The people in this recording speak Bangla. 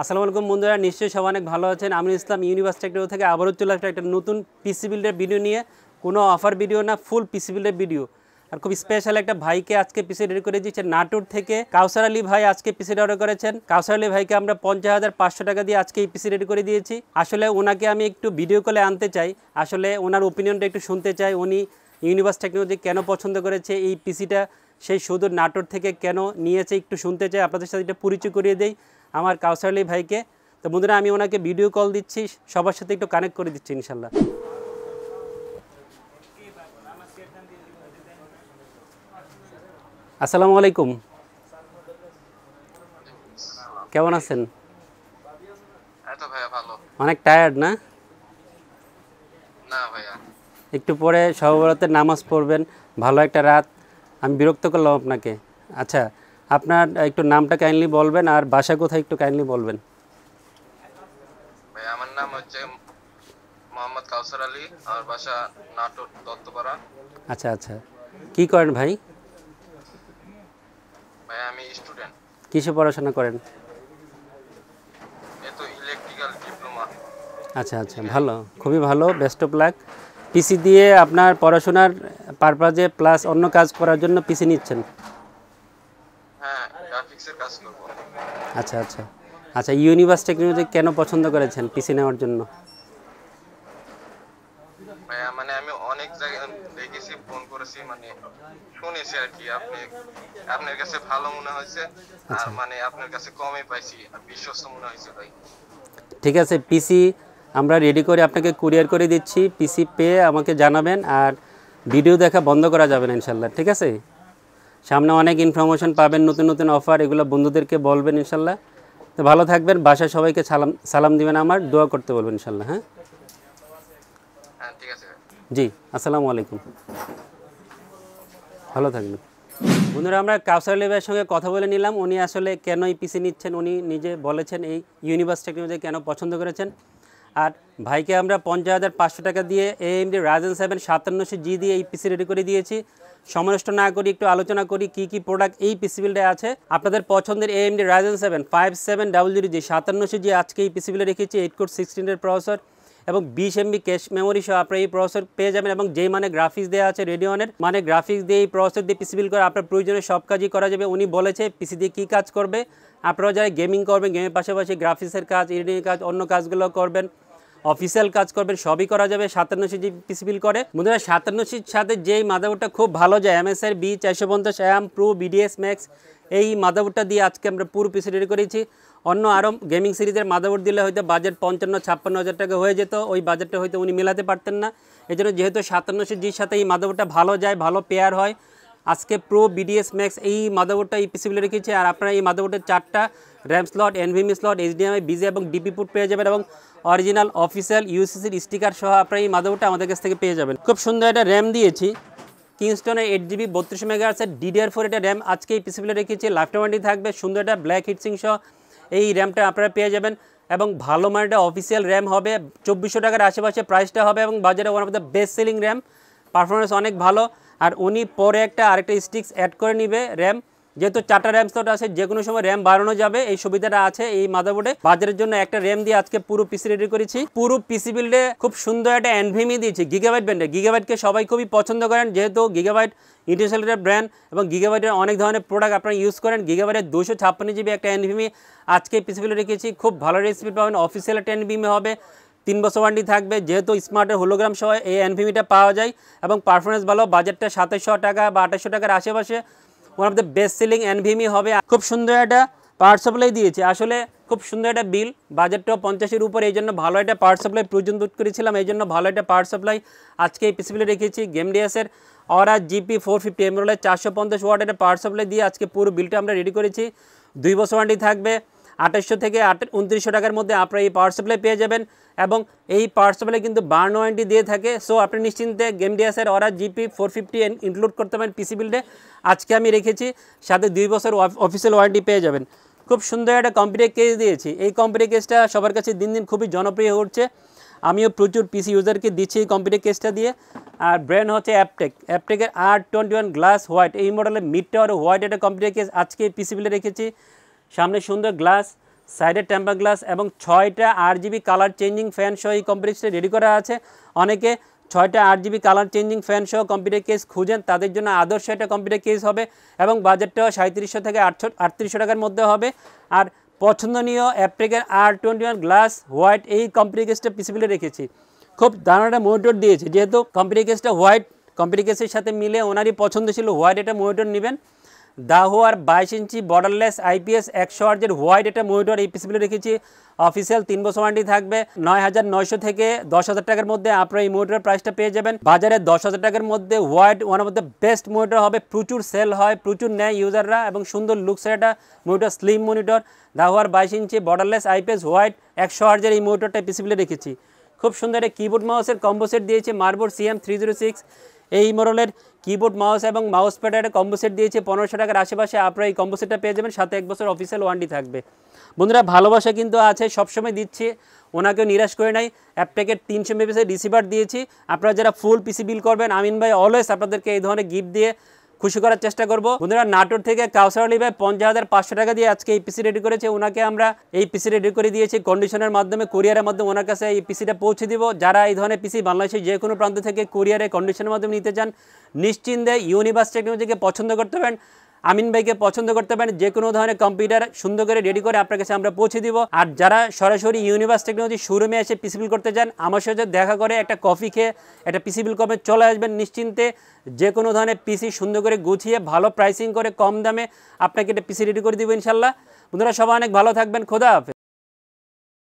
আসসালামু আলাইকুম বন্ধুরা, নিশ্চয়ই সবাই অনেক ভালো আছেন। আমিনুল ইসলাম ইউনিভার্স টেকনোলজি থেকে আবারও চলে আসলাম একটা নতুন পিসি বিল্ডের ভিডিও নিয়ে। কোনো অফার ভিডিও না, ফুল পিসি বিল্ডের ভিডিও। আর খুব স্পেশাল একটা ভাইকে আজকে পিসি রেডি করে দিয়েছে নাটোর থেকে কাউসার আলী ভাই আজকে পিসি অর্ডার করেছেন। কাউসার আলী ভাইকে আমরা 50,500 টাকা দিয়ে আজকে এই পিসি রেডি করে দিয়েছি। আসলে ওনাকে আমি একটু ভিডিও কলে আনতে চাই, আসলে ওনার ওপিনিয়নটা একটু শুনতে চাই। উনি ইউনিভার্স টেকনোলজি কেন পছন্দ করেছে, এই পিসিটা সেই সুদূর নাটোর থেকে কেন নিয়েছে একটু শুনতে চাই। আপনাদের সাথে এটা পরিচয় করিয়ে দেই আমার কাউসার আলী ভাইকে। তো বন্ধুরা, আমি ওনাকে ভিডিও কল দিচ্ছি, সবার সাথে একটু কানেক্ট করে দিচ্ছি ইনশাল্লাহ। আসসালামু আলাইকুম, কেমন আছেন? অনেক টায়ার্ড না? একটু পরে সহবরাতের নামাজ পড়বেন, ভালো একটা রাত। আমি বিরক্ত করলাম আপনাকে। আচ্ছা, আপনার একটু নামটা কাইন্ডলি বলবেন আর বাসা কোথায় একটু কাইন্ডলি বলবেন। আমার নাম হচ্ছে মোহাম্মদ কাউসার আলী, আর বাসা নাটোর দত্তপাড়া। আচ্ছা আচ্ছা, কি করেন ভাই? ভাই আমি স্টুডেন্ট। কিসে পড়াশোনা করেন? এই তো ইলেকট্রিক্যাল ডিপ্লোমা। আচ্ছা আচ্ছা, ভালো, খুবই ভালো, বেস্ট অফ লাক। পিসি দিয়ে আপনার পড়াশোনার পারপাজে প্লাস অন্য কাজ করার জন্য পিসি নিচ্ছেন? হ্যাঁ, গ্রাফিক্সের কাজ করব। আচ্ছা আচ্ছা আচ্ছা, ইউনিভার্স টেকনোলজি কেন পছন্দ করেছেন পিসি নেওয়ার জন্য? ভাই মানে আমি অনেক জায়গায় দেখেছি, ফোন করেছি, মানে শুনেছি আর কি। আপনার কাছে ভালো মনে হয়েছে, আর মানে আপনার কাছে কমে পাইছি, আর বিশ্বস্ত মনে হয়েছে ভাই। ঠিক আছে, পিসি আমরা রেডি করে আপনাকে কুরিয়ার করে দিচ্ছি। পিসি পেয়ে আমাকে জানাবেন, আর ভিডিও দেখা বন্ধ করা যাবে না ইনশাল্লাহ। ঠিক আছে, সামনে অনেক ইনফরমেশন পাবেন, নতুন নতুন অফার, এগুলো বন্ধুদেরকে বলবেন ইনশাল্লাহ। তো ভালো থাকবেন, বাসায় সবাইকে সালাম দিবেন, আমার দোয়া করতে বলবেন ইনশাল্লাহ। হ্যাঁ হ্যাঁ, ঠিক আছে। জি, আসসালামু আলাইকুম, ভালো থাকবেন। বন্ধুরা, আমরা কাউসার আলী ভাইয়ের সঙ্গে কথা বলে নিলাম। উনি আসলে কেন এই পিসি নিচ্ছেন উনি নিজে বলেছেন, এই ইউনিভার্স টেকনোলজি কেন পছন্দ করেছেন। আর ভাইকে আমরা 50,500 টাকা দিয়ে AMD Ryzen 7 5700G দিয়ে এই পিসি রেডি করে দিয়েছি। সময় নষ্ট না করি, একটু আলোচনা করি কি কি প্রোডাক্ট এই পিসি বিল্ডে আছে। আপনাদের পছন্দের AMD Ryzen 7 5700G 5700G আজকে এই পিসি বিল্ডে রেখেছি। 8 কোর 16 প্রসেসর এবং 20 MB ক্যাশ মেমোরি সহ আপনারা এই প্রসেসর পেয়ে যাবেন। এবং যেই মানে গ্রাফিক্স দেওয়া আছে রেডিয়নের মানে গ্রাফিক্স দিয়ে এই প্রসেসর দিয়ে পিসি বিল্ড করে আপনার প্রয়োজনে সব কাজই করা যাবে। উনি বলেছে পিসি দিয়ে কী কাজ করবে। আপনারা যারা গেমিং করবেন, গেমের পাশাপাশি গ্রাফিক্সের কাজ, এডিটিংয়ের কাজ, অন্য কাজগুলো করবেন, অফিসিয়াল কাজ করবেন, সবই করা যাবে। 5700G পিসি বিল্ড করে। বন্ধুরা, 5700Gর সাথে যেই মাদারবোর্ডটা খুব ভালো যায়, MSI B450 Pro BDS Max, এই মাদারবোর্ডটা দিয়ে আজকে আমরা পুরো পিসি রেডি করেছি। অন্য আরও গেমিং সিরিজের মাদারবোর্ড দিলে হয়তো বাজেট 55-56 হাজার টাকা হয়ে যেত, ওই বাজেটটা হয়তো উনি মেলাতে পারতেন না। এই জন্য যেহেতু 5700Gর সাথে এই মাদারবোর্ডটা ভালো যায়, ভালো পেয়ার হয়, আজকে Pro BDS Max এই মাদারবোর্ডটা এই পিসি বিল্ডে রেখেছি। আর আপনারা এই মাদারবোর্ডের 4টা RAM slot, NVMe slot, HDMI, BGA এবং DP পোর্ট পেয়ে যাবেন, এবং অরিজিনাল অফিসিয়াল UCC স্টিকার সহ আপনারা এই মাদারবোর্ডটা আমাদের কাছ থেকে পেয়ে যাবেন। খুব সুন্দর একটা র্যাম দিয়েছি, কিংস্টনের 8GB 32 MHz DDR4 এটা র্যাম আজকে এই পিসি বিল্ডে রেখেছি। লাইফটাইম ওয়ারেন্টি থাকবে, সুন্দর একটা ব্ল্যাক হিটসিং সহ এই র্যামটা আপনারা পেয়ে যাবেন। এবং ভালো মানের একটা অফিসিয়াল র্যাম হবে, 2400 টাকার আশেপাশে প্রাইসটা হবে, এবং বাজারে one of the best selling RAM, performance অনেক ভালো। আর উনি পরে আরেকটা স্টিক্স অ্যাড করে নিবে র্যাম, যেহেতু 4টা র্যাম স্লট আছে, যে কোনো সময় র্যাম বাড়ানো যাবে, এই সুবিধাটা আছে এই মাদারবোর্ডে। বাজারের জন্য একটা র্যাম দিয়ে আজকে পুরো পিসি রেডি করেছি। পুরো পিসি বিল্ডে খুব সুন্দর একটা NVMe দিয়েছি, গিগাবাইট ব্র্যান্ডে। গিগাবাইটকে সবাই খুবই পছন্দ করেন, যেহেতু গিগাবাইট ইন্টারন্যাশনাল ব্র্যান্ড এবং গিগাবাইটের অনেক ধরনের প্রোডাক্ট আপনারা ইউজ করেন। গিগাবাইটের 256GB একটা NVMe আজকে পিসি বিল্ডে রেখেছি। খুব ভালো রেসিপি পাবেন, অফিসিয়াল একটা NVMe হবে, 3 বছর ওয়ারেন্টি থাকবে, যেহেতু স্মার্টের হোলোগ্রাম সহ এই NVMeটা পাওয়া যায়, এবং পারফরমেন্স ভালো। বাজেটটা 2700 টাকা বা 2800 টাকার আশেপাশে, one of the best selling NVMe হবে। খুব সুন্দর একটা পাওয়ার সাপ্লাই দিয়েছি, আসলে খুব সুন্দর একটা বিল, বাজেটটাও 50-এর উপর, এই জন্য ভালো একটা পাওয়ার সাপ্লাই প্রয়োজন বোধ করেছিলাম, এই জন্য ভালো একটা পাওয়ার সাপ্লাই আজকে এই পিসি বিল্ডে রেখেছি। গেমডিয়াসের Aura GP450 এমরোলের 450 ওয়াট একটা পাওয়ার সাপ্লাই দিয়ে আজকে পুরো বিলটা আমরা রেডি করেছি। 2 বছর ওয়ারেন্টি থাকবে, 2800 থেকে 2900 টাকার মধ্যে আপনারা এই পাওয়ার সাপ্লাই পেয়ে যাবেন। এবং এই পাওয়ার সাপ্লাই কিন্তু বার্ন ওয়ারেন্টি দিয়ে থাকে, সো আপনি নিশ্চিন্তে গেমডিয়াসের Aura GP450 ইনক্লুড করতে পারেন পিসি বিল্ডে। আজকে আমি রেখেছি, সাথে 2 বছর অফিসিয়াল ওয়ারেন্টি পেয়ে যাবেন। খুব সুন্দর একটা কম্পিউটার কেস দিয়েছি, এই কম্পিউটার কেসটা সবার কাছে দিন দিন খুবই জনপ্রিয় হচ্ছে। আমিও প্রচুর পিসি ইউজারকে দিচ্ছি এই কম্পিউটার কেসটা দিয়ে। আর ব্র্যান্ড হচ্ছে অ্যাপটেকের R21 গ্লাস হোয়াইট, এই মডেলের মিড টাওয়ার হোয়াইট একটা কম্পিউটার কেস আজকে পিসি বিল্ডে রেখেছি। সামনে সুন্দর গ্লাস, সাইডে টেম্পার গ্লাস এবং 6টা RGB কালার চেঞ্জিং ফ্যান সহ এই কম্পিউটার কেসটা রেডি করা আছে। অনেকে 6টা RGB কালার চেঞ্জিং ফ্যান সহ কম্পিউটার কেস খুঁজেন, তাদের জন্য আদর্শ একটা কম্পিউটার কেস হবে এবং বাজেটটাও 3700 থেকে 3800 টাকার মধ্যে হবে। আর পছন্দনীয় অ্যাপটেকের R21 গ্লাস হোয়াইট এই কম্পিউটার কেসটা পিসিবিলে রেখেছি। খুব দারুণ একটা মনিটর দিয়েছে, যেহেতু কম্পিউটার কেসটা হোয়াইট, কম্পিউটার কেসের সাথে মিলে ওনারই পছন্দ ছিল হোয়াইট একটা মনিটর নেবেন। দাহুয়ার 22 ইঞ্চি বর্ডারলেস IPS 100 হার্জের হোয়াইট একটা মনিটর এই পিসিবিলে রেখেছি। অফিসিয়াল 3 বছর ওয়ারেন্টি থাকবে। 9900 থেকে 10,000 টাকার মধ্যে আপনারা এই মনিটরের প্রাইসটা পেয়ে যাবেন। বাজারে 10,000 টাকার মধ্যে white one of the best monitor হবে। প্রচুর সেল হয়, প্রচুর নেয় ইউজাররা এবং সুন্দর লুকসের একটা মনিটর, স্লিম মনিটর। দাহুয়ার 22 ইঞ্চি বর্ডারলেস IPS হোয়াইট 100 হার্জের এই মনিটরটা পিসিবিলে রেখেছি। খুব সুন্দর একটা কিবোর্ড মাউসের কম্বো সেট দিয়েছে মার্বোর্ড CM306। এই মডেলের কিবোর্ড মাউস এবং মাউস প্যাডের একটা কম্বো সেট দিয়েছে 1500 টাকার আশেপাশে আপনারা এই কম্বো সেটটা পেয়ে যাবেন, সাথে 1 বছর অফিসিয়াল ওয়ারেন্টি থাকবে। বন্ধুরা ভালোবাসা কিন্তু আছে, সবসময় দিচ্ছি, ওনাকেও নিরাশ করে নাই। অ্যাপটেকের 300 MB রিসিভার দিয়েছি। আপনারা যারা ফুল পিসি বিল করবেন, আমিন ভাই অলওয়েজ আপনাদেরকে এই ধরনের গিফট দিয়ে খুশি করার চেষ্টা করব। বন্ধুরা নাটোর থেকে কাউসার আলী ভাই 50,500 টাকা দিয়ে আজকে এই পিসি রেডি করেছে। ওনাকে আমরা এই পিসি রেডি করে দিয়েছি কন্ডিশনের মাধ্যমে, কুরিয়ারের মাধ্যমে ওনার কাছে এই পিসিটা পৌঁছে দিব। যারা এই ধরনের পিসি বাংলাদেশের যে কোনো প্রান্ত থেকে কুরিয়ারে কন্ডিশনের মাধ্যমে নিতে চান, নিশ্চিন্তে ইউনিভার্স টেকনোলজিকে পছন্দ করতে পারেন, আমিন ভাইকে পছন্দ করতে পারেন। যে কোনো ধরনের কম্পিউটার সুন্দর করে রেডি করে আপনার কাছে আমরা পৌঁছে দিব। আর যারা সরাসরি ইউনিভার্স টেকনোলজি শোরুমে এসে পিসি বিল করতে চান, আমার সাথে দেখা করে একটা কফি খেয়ে একটা পিসি বিল করবেন, চলে আসবেন নিশ্চিন্তে। যে কোনো ধরনের পিসি সুন্দর করে গুছিয়ে ভালো প্রাইসিং করে কম দামে আপনাকে একটা পিসি রেডি করে দিব ইনশাল্লাহ। বন্ধুরা সবাই অনেক ভালো থাকবেন, খোদা হাফেজ।